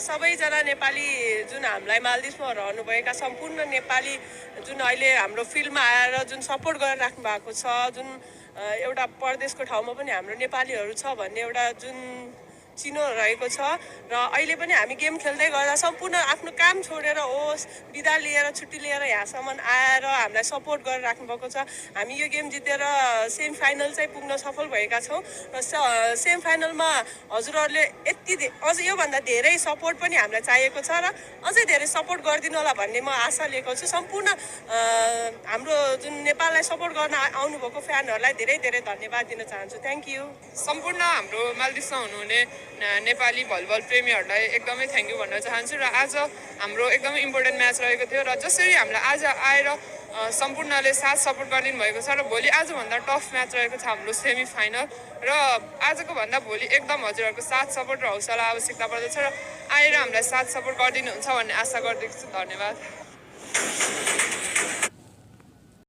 सबैजना नेपाली जुन हामीलाई मालदिभ्समा रहनुभएका सम्पूर्ण नेपाली जुन अहिले हाम्रो फिल्डमा आएर जुन सपोर्ट गरेर राख्नु भएको छ, जुन एउटा परदेशको ठाउँमा पनि हाम्रो नेपालीहरू छ भन्ने एउटा जुन चिनो रहेको छ र अहिले पनि हामी गेम खेल्दै गर्दा सम्पूर्ण आफ्नो काम छोडेर होस् बिदा लिएर छुट्टी लिएर यहाँसम्म आएर हामीलाई सपोर्ट गरेर राख्नुभएको छ। हामी यो गेम जितेर सेमी फाइनल चाहिँ पुग्न सफल भएका छौँ र सेमी फाइनलमा हजुरहरूले यति अझ योभन्दा धेरै सपोर्ट पनि हामीलाई चाहिएको छ र अझै धेरै सपोर्ट गरिदिनु होला भन्ने म आशा लिएको छु। सम्पूर्ण हाम्रो जुन नेपाललाई सपोर्ट गर्न आउनुभएको फ्यानहरूलाई धेरै धेरै धन्यवाद दिन चाहन्छु। Thank you. सम्पूर्ण हाम्रो मालदिभ्समा हुनुहुने नेपाली भलिबल प्रेमीहरूलाई एकदमै थ्याङ्क यू भन्न चाहन्छु र आज हाम्रो एकदमै इम्पोर्टेन्ट म्याच रहेको थियो र जसरी हामीलाई आज आएर सम्पूर्णले साथ सपोर्ट गरिदिनु भएको छ र भोलि आजभन्दा टफ म्याच रहेको छ हाम्रो सेमी फाइनल र आजको भन्दा भोलि एकदम हजुरहरूको साथ सपोर्ट र हौसला आवश्यकता पर्दछ र आएर हामीलाई साथ सपोर्ट गरिदिनुहुन्छ भन्ने आशा गर्दछु। धन्यवाद।